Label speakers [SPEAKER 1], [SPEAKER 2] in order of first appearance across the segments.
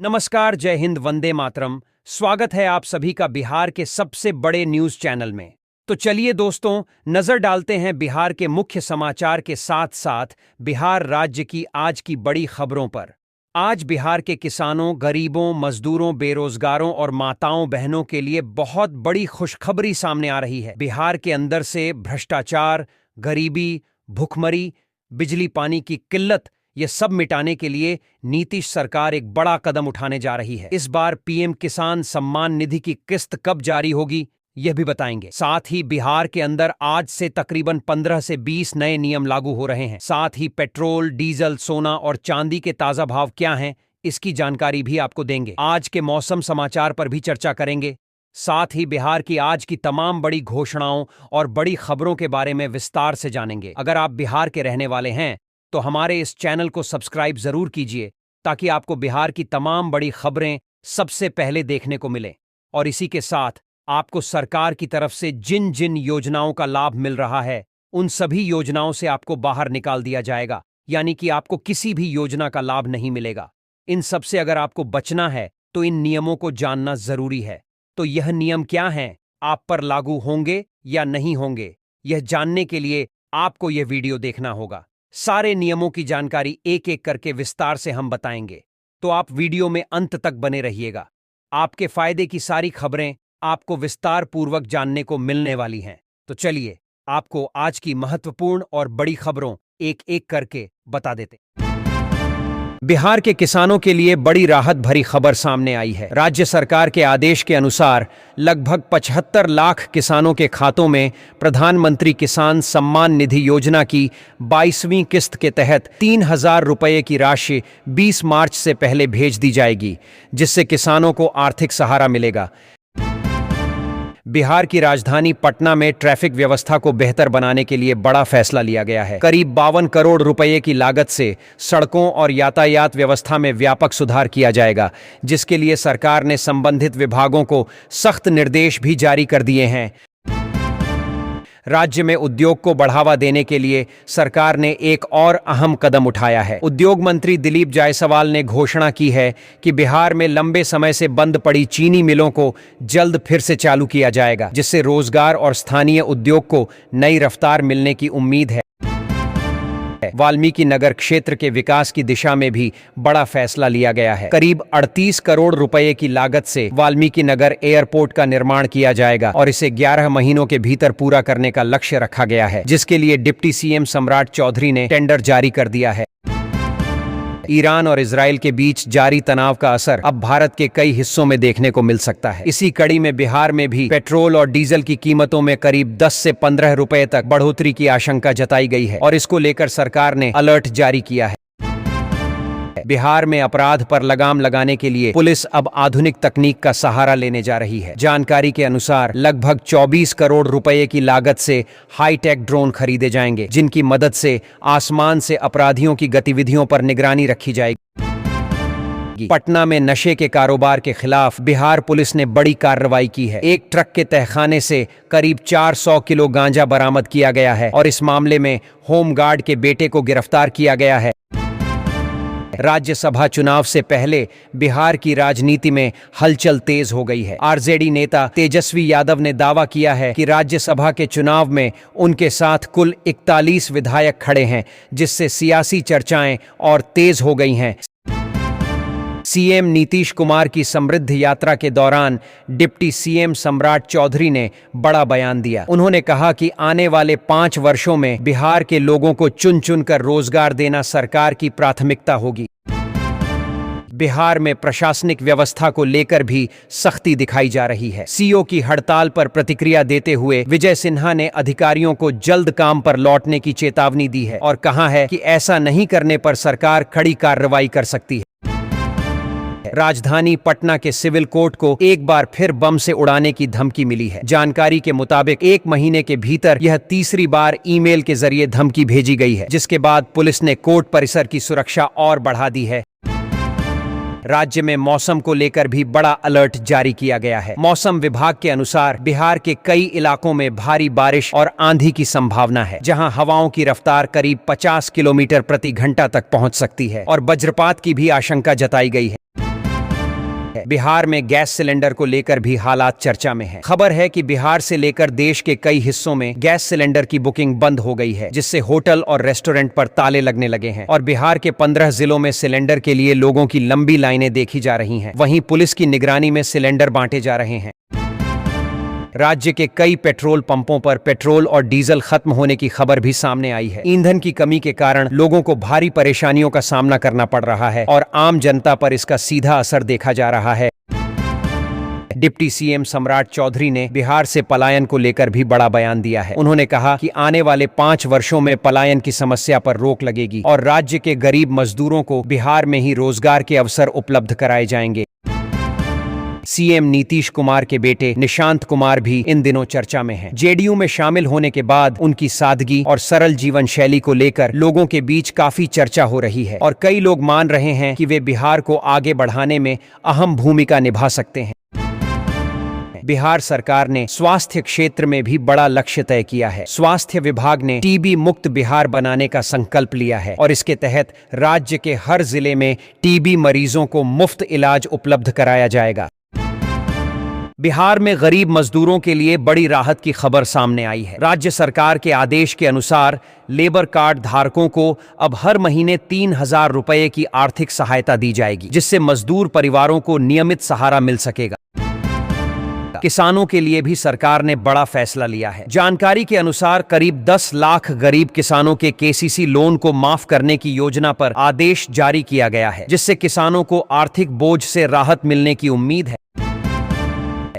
[SPEAKER 1] नमस्कार, जय हिंद, वंदे मातरम। स्वागत है आप सभी का बिहार के सबसे बड़े न्यूज चैनल में। तो चलिए दोस्तों, नजर डालते हैं बिहार के मुख्य समाचार के साथ साथ बिहार राज्य की आज की बड़ी खबरों पर। आज बिहार के किसानों, गरीबों, मजदूरों, बेरोजगारों और माताओं बहनों के लिए बहुत बड़ी खुशखबरी सामने आ रही है। बिहार के अंदर से भ्रष्टाचार, गरीबी, भुखमरी, बिजली पानी की किल्लत, ये सब मिटाने के लिए नीतीश सरकार एक बड़ा कदम उठाने जा रही है। इस बार पीएम किसान सम्मान निधि की किस्त कब जारी होगी, यह भी बताएंगे। साथ ही बिहार के अंदर आज से तकरीबन 15 से 20 नए नियम लागू हो रहे हैं। साथ ही पेट्रोल, डीजल, सोना और चांदी के ताजा भाव क्या हैं, इसकी जानकारी भी आपको देंगे। आज के मौसम समाचार पर भी चर्चा करेंगे। साथ ही बिहार की आज की तमाम बड़ी घोषणाओं और बड़ी खबरों के बारे में विस्तार से जानेंगे। अगर आप बिहार के रहने वाले हैं तो हमारे इस चैनल को सब्सक्राइब जरूर कीजिए, ताकि आपको बिहार की तमाम बड़ी खबरें सबसे पहले देखने को मिले। और इसी के साथ आपको सरकार की तरफ से जिन जिन योजनाओं का लाभ मिल रहा है, उन सभी योजनाओं से आपको बाहर निकाल दिया जाएगा, यानी कि आपको किसी भी योजना का लाभ नहीं मिलेगा। इन सब से अगर आपको बचना है तो इन नियमों को जानना जरूरी है। तो यह नियम क्या हैं, आप पर लागू होंगे या नहीं होंगे, यह जानने के लिए आपको यह वीडियो देखना होगा। सारे नियमों की जानकारी एक एक करके विस्तार से हम बताएंगे, तो आप वीडियो में अंत तक बने रहिएगा। आपके फायदे की सारी खबरें आपको विस्तार पूर्वक जानने को मिलने वाली हैं। तो चलिए आपको आज की महत्वपूर्ण और बड़ी खबरों एक एक करके बता देते। बिहार के किसानों के लिए बड़ी राहत भरी खबर सामने आई है। राज्य सरकार के आदेश के अनुसार लगभग 75 लाख किसानों के खातों में प्रधानमंत्री किसान सम्मान निधि योजना की 22वीं किस्त के तहत 3,000 रुपये की राशि 20 मार्च से पहले भेज दी जाएगी, जिससे किसानों को आर्थिक सहारा मिलेगा। बिहार की राजधानी पटना में ट्रैफिक व्यवस्था को बेहतर बनाने के लिए बड़ा फैसला लिया गया है। करीब 52 करोड़ रुपए की लागत से सड़कों और यातायात व्यवस्था में व्यापक सुधार किया जाएगा, जिसके लिए सरकार ने संबंधित विभागों को सख्त निर्देश भी जारी कर दिए हैं। राज्य में उद्योग को बढ़ावा देने के लिए सरकार ने एक और अहम कदम उठाया है। उद्योग मंत्री दिलीप जायसवाल ने घोषणा की है कि बिहार में लंबे समय से बंद पड़ी चीनी मिलों को जल्द फिर से चालू किया जाएगा, जिससे रोजगार और स्थानीय उद्योग को नई रफ्तार मिलने की उम्मीद है। वाल्मीकि नगर क्षेत्र के विकास की दिशा में भी बड़ा फैसला लिया गया है। करीब 38 करोड़ रुपए की लागत से वाल्मीकि नगर एयरपोर्ट का निर्माण किया जाएगा और इसे 11 महीनों के भीतर पूरा करने का लक्ष्य रखा गया है, जिसके लिए डिप्टी सीएम सम्राट चौधरी ने टेंडर जारी कर दिया है। ईरान और इजराइल के बीच जारी तनाव का असर अब भारत के कई हिस्सों में देखने को मिल सकता है। इसी कड़ी में बिहार में भी पेट्रोल और डीजल की कीमतों में करीब 10 से 15 रुपए तक बढ़ोतरी की आशंका जताई गई है और इसको लेकर सरकार ने अलर्ट जारी किया है। बिहार में अपराध पर लगाम लगाने के लिए पुलिस अब आधुनिक तकनीक का सहारा लेने जा रही है। जानकारी के अनुसार लगभग 24 करोड़ रुपए की लागत से हाईटेक ड्रोन खरीदे जाएंगे, जिनकी मदद से आसमान से अपराधियों की गतिविधियों पर निगरानी रखी जाएगी। पटना में नशे के कारोबार के खिलाफ बिहार पुलिस ने बड़ी कार्रवाई की है। एक ट्रक के तहखाने से करीब 400 किलो गांजा बरामद किया गया है और इस मामले में होमगार्ड के बेटे को गिरफ्तार किया गया है। राज्यसभा चुनाव से पहले बिहार की राजनीति में हलचल तेज हो गई है। आरजेडी नेता तेजस्वी यादव ने दावा किया है कि राज्यसभा के चुनाव में उनके साथ कुल 41 विधायक खड़े हैं, जिससे सियासी चर्चाएं और तेज हो गई हैं। सीएम नीतीश कुमार की समृद्ध यात्रा के दौरान डिप्टी सीएम सम्राट चौधरी ने बड़ा बयान दिया। उन्होंने कहा कि आने वाले 5 वर्षों में बिहार के लोगों को चुन चुन कर रोजगार देना सरकार की प्राथमिकता होगी। बिहार में प्रशासनिक व्यवस्था को लेकर भी सख्ती दिखाई जा रही है। सीओ की हड़ताल पर प्रतिक्रिया देते हुए विजय सिन्हा ने अधिकारियों को जल्द काम पर लौटने की चेतावनी दी है और कहा है कि ऐसा नहीं करने पर सरकार कड़ी कार्रवाई कर सकती है। राजधानी पटना के सिविल कोर्ट को एक बार फिर बम से उड़ाने की धमकी मिली है। जानकारी के मुताबिक 1 महीने के भीतर यह तीसरी बार ईमेल के जरिए धमकी भेजी गई है, जिसके बाद पुलिस ने कोर्ट परिसर की सुरक्षा और बढ़ा दी है। राज्य में मौसम को लेकर भी बड़ा अलर्ट जारी किया गया है। मौसम विभाग के अनुसार बिहार के कई इलाकों में भारी बारिश और आंधी की संभावना है, जहां हवाओं की रफ्तार करीब 50 किलोमीटर प्रति घंटा तक पहुंच सकती है और वज्रपात की भी आशंका जताई गई है। बिहार में गैस सिलेंडर को लेकर भी हालात चर्चा में हैं। खबर है कि बिहार से लेकर देश के कई हिस्सों में गैस सिलेंडर की बुकिंग बंद हो गई है, जिससे होटल और रेस्टोरेंट पर ताले लगने लगे हैं और बिहार के 15 जिलों में सिलेंडर के लिए लोगों की लंबी लाइनें देखी जा रही हैं। वहीं पुलिस की निगरानी में सिलेंडर बांटे जा रहे हैं। राज्य के कई पेट्रोल पंपों पर पेट्रोल और डीजल खत्म होने की खबर भी सामने आई है। ईंधन की कमी के कारण लोगों को भारी परेशानियों का सामना करना पड़ रहा है और आम जनता पर इसका सीधा असर देखा जा रहा है। डिप्टी सीएम सम्राट चौधरी ने बिहार से पलायन को लेकर भी बड़ा बयान दिया है। उन्होंने कहा कि आने वाले 5 वर्षों में पलायन की समस्या पर रोक लगेगी और राज्य के गरीब मजदूरों को बिहार में ही रोजगार के अवसर उपलब्ध कराए जाएंगे। सीएम नीतीश कुमार के बेटे निशांत कुमार भी इन दिनों चर्चा में हैं। जेडीयू में शामिल होने के बाद उनकी सादगी और सरल जीवन शैली को लेकर लोगों के बीच काफी चर्चा हो रही है और कई लोग मान रहे हैं कि वे बिहार को आगे बढ़ाने में अहम भूमिका निभा सकते हैं। बिहार सरकार ने स्वास्थ्य क्षेत्र में भी बड़ा लक्ष्य तय किया है। स्वास्थ्य विभाग ने टीबी मुक्त बिहार बनाने का संकल्प लिया है और इसके तहत राज्य के हर जिले में टीबी मरीजों को मुफ्त इलाज उपलब्ध कराया जाएगा। बिहार में गरीब मजदूरों के लिए बड़ी राहत की खबर सामने आई है। राज्य सरकार के आदेश के अनुसार लेबर कार्ड धारकों को अब हर महीने 3,000 रुपए की आर्थिक सहायता दी जाएगी, जिससे मजदूर परिवारों को नियमित सहारा मिल सकेगा। किसानों के लिए भी सरकार ने बड़ा फैसला लिया है। जानकारी के अनुसार करीब 10 लाख गरीब किसानों के केसीसी लोन को माफ करने की योजना पर आदेश जारी किया गया है, जिससे किसानों को आर्थिक बोझ से राहत मिलने की उम्मीद है।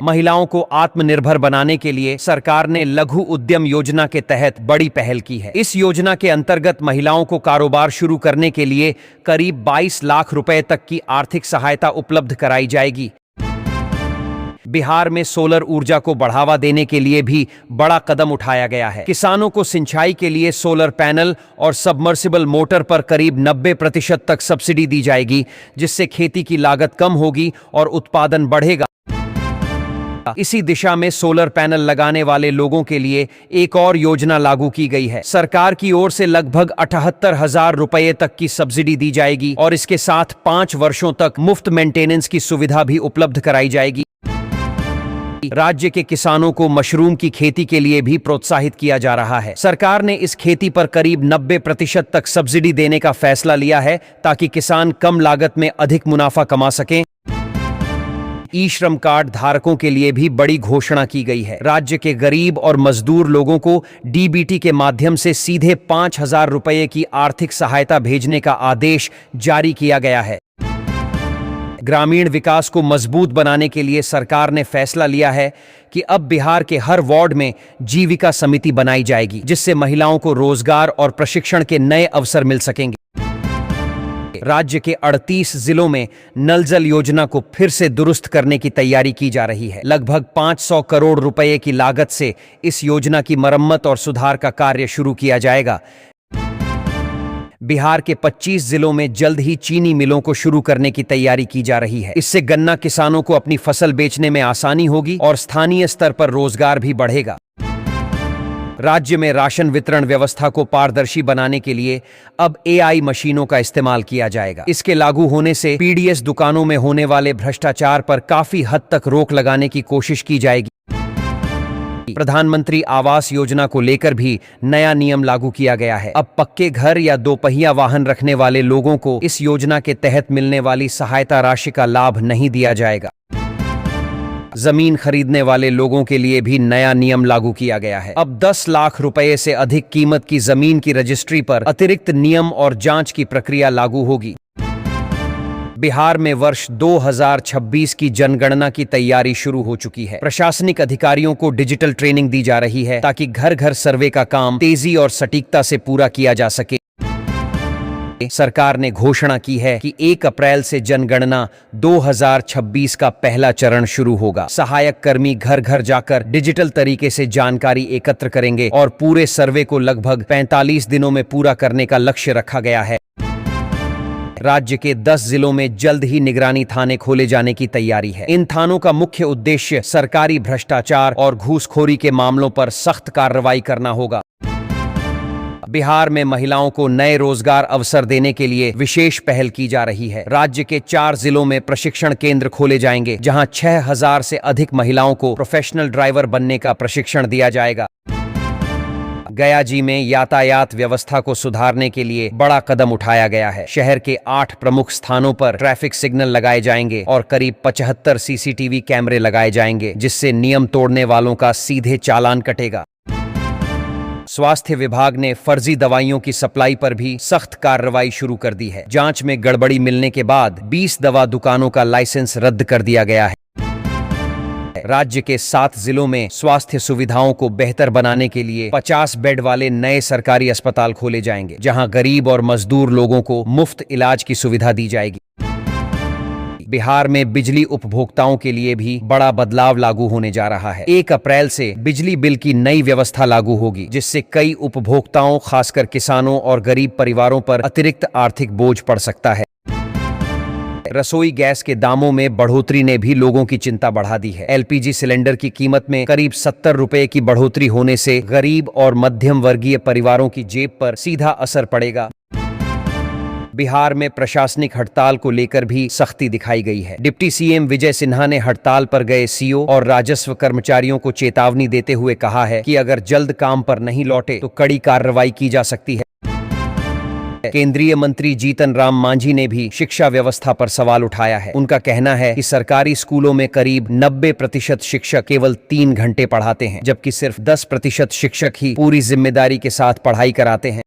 [SPEAKER 1] महिलाओं को आत्मनिर्भर बनाने के लिए सरकार ने लघु उद्यम योजना के तहत बड़ी पहल की है। इस योजना के अंतर्गत महिलाओं को कारोबार शुरू करने के लिए करीब 22 लाख रुपए तक की आर्थिक सहायता उपलब्ध कराई जाएगी। बिहार में सोलर ऊर्जा को बढ़ावा देने के लिए भी बड़ा कदम उठाया गया है। किसानों को सिंचाई के लिए सोलर पैनल और सबमर्सिबल मोटर पर करीब 90% तक सब्सिडी दी जाएगी, जिससे खेती की लागत कम होगी और उत्पादन बढ़ेगा। इसी दिशा में सोलर पैनल लगाने वाले लोगों के लिए एक और योजना लागू की गई है। सरकार की ओर से लगभग 78,000 रुपए तक की सब्सिडी दी जाएगी और इसके साथ 5 वर्षों तक मुफ्त मेंटेनेंस की सुविधा भी उपलब्ध कराई जाएगी। राज्य के किसानों को मशरूम की खेती के लिए भी प्रोत्साहित किया जा रहा है। सरकार ने इस खेती पर करीब 90% तक सब्सिडी देने का फैसला लिया है, ताकि किसान कम लागत में अधिक मुनाफा कमा सकें। ई श्रम कार्ड धारकों के लिए भी बड़ी घोषणा की गई है। राज्य के गरीब और मजदूर लोगों को डीबीटी के माध्यम से सीधे 5,000 रुपए की आर्थिक सहायता भेजने का आदेश जारी किया गया है। ग्रामीण विकास को मजबूत बनाने के लिए सरकार ने फैसला लिया है कि अब बिहार के हर वार्ड में जीविका समिति बनाई जाएगी, जिससे महिलाओं को रोजगार और प्रशिक्षण के नए अवसर मिल सकेंगे। राज्य के 38 जिलों में नल जल योजना को फिर से दुरुस्त करने की तैयारी की जा रही है। लगभग 500 करोड़ रुपए की लागत से इस योजना की मरम्मत और सुधार का कार्य शुरू किया जाएगा। बिहार के 25 जिलों में जल्द ही चीनी मिलों को शुरू करने की तैयारी की जा रही है। इससे गन्ना किसानों को अपनी फसल बेचने में आसानी होगी और स्थानीय स्तर पर रोजगार भी बढ़ेगा। राज्य में राशन वितरण व्यवस्था को पारदर्शी बनाने के लिए अब एआई मशीनों का इस्तेमाल किया जाएगा। इसके लागू होने से पीडीएस दुकानों में होने वाले भ्रष्टाचार पर काफी हद तक रोक लगाने की कोशिश की जाएगी। प्रधानमंत्री आवास योजना को लेकर भी नया नियम लागू किया गया है। अब पक्के घर या दोपहिया वाहन रखने वाले लोगों को इस योजना के तहत मिलने वाली सहायता राशि का लाभ नहीं दिया जाएगा। जमीन खरीदने वाले लोगों के लिए भी नया नियम लागू किया गया है। अब 10 लाख रुपए से अधिक कीमत की जमीन की रजिस्ट्री पर अतिरिक्त नियम और जांच की प्रक्रिया लागू होगी। बिहार में वर्ष 2026 की जनगणना की तैयारी शुरू हो चुकी है। प्रशासनिक अधिकारियों को डिजिटल ट्रेनिंग दी जा रही है, ताकि घर घर सर्वे का काम तेजी और सटीकता से पूरा किया जा सके। सरकार ने घोषणा की है कि 1 अप्रैल से जनगणना 2026 का पहला चरण शुरू होगा। सहायक कर्मी घर घर जाकर डिजिटल तरीके से जानकारी एकत्र करेंगे और पूरे सर्वे को लगभग 45 दिनों में पूरा करने का लक्ष्य रखा गया है। राज्य के 10 जिलों में जल्द ही निगरानी थाने खोले जाने की तैयारी है। इन थानों का मुख्य उद्देश्य सरकारी भ्रष्टाचार और घूसखोरी के मामलों पर सख्त कार्रवाई करना होगा। बिहार में महिलाओं को नए रोजगार अवसर देने के लिए विशेष पहल की जा रही है। राज्य के 4 जिलों में प्रशिक्षण केंद्र खोले जाएंगे, जहां 6000 से अधिक महिलाओं को प्रोफेशनल ड्राइवर बनने का प्रशिक्षण दिया जाएगा। गया जी में यातायात व्यवस्था को सुधारने के लिए बड़ा कदम उठाया गया है। शहर के 8 प्रमुख स्थानों पर ट्रैफिक सिग्नल लगाए जाएंगे और करीब 75 सीसीटीवी कैमरे लगाए जाएंगे, जिससे नियम तोड़ने वालों का सीधे चालान कटेगा। स्वास्थ्य विभाग ने फर्जी दवाइयों की सप्लाई पर भी सख्त कार्रवाई शुरू कर दी है। जांच में गड़बड़ी मिलने के बाद 20 दवा दुकानों का लाइसेंस रद्द कर दिया गया है। राज्य के 7 जिलों में स्वास्थ्य सुविधाओं को बेहतर बनाने के लिए 50 बेड वाले नए सरकारी अस्पताल खोले जाएंगे, जहां गरीब और मजदूर लोगों को मुफ्त इलाज की सुविधा दी जाएगी। बिहार में बिजली उपभोक्ताओं के लिए भी बड़ा बदलाव लागू होने जा रहा है। 1 अप्रैल से बिजली बिल की नई व्यवस्था लागू होगी, जिससे कई उपभोक्ताओं, खासकर किसानों और गरीब परिवारों पर अतिरिक्त आर्थिक बोझ पड़ सकता है। रसोई गैस के दामों में बढ़ोतरी ने भी लोगों की चिंता बढ़ा दी है। एलपीजी सिलेंडर की कीमत में करीब 70 रुपए की बढ़ोतरी होने से गरीब और मध्यम वर्गीय परिवारों की जेब पर सीधा असर पड़ेगा। बिहार में प्रशासनिक हड़ताल को लेकर भी सख्ती दिखाई गई है। डिप्टी सीएम विजय सिन्हा ने हड़ताल पर गए सीओ और राजस्व कर्मचारियों को चेतावनी देते हुए कहा है कि अगर जल्द काम पर नहीं लौटे तो कड़ी कार्रवाई की जा सकती है। केंद्रीय मंत्री जीतन राम मांझी ने भी शिक्षा व्यवस्था पर सवाल उठाया है। उनका कहना है कि सरकारी स्कूलों में करीब 90% शिक्षक केवल 3 घंटे पढ़ाते हैं, जबकि सिर्फ 10% शिक्षक ही पूरी जिम्मेदारी के साथ पढ़ाई कराते हैं।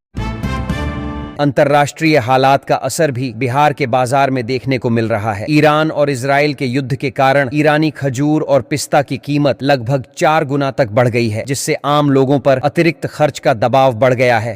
[SPEAKER 1] अंतर्राष्ट्रीय हालात का असर भी बिहार के बाजार में देखने को मिल रहा है। ईरान और इजराइल के युद्ध के कारण ईरानी खजूर और पिस्ता की कीमत लगभग 4 गुना तक बढ़ गई है, जिससे आम लोगों पर अतिरिक्त खर्च का दबाव बढ़ गया है।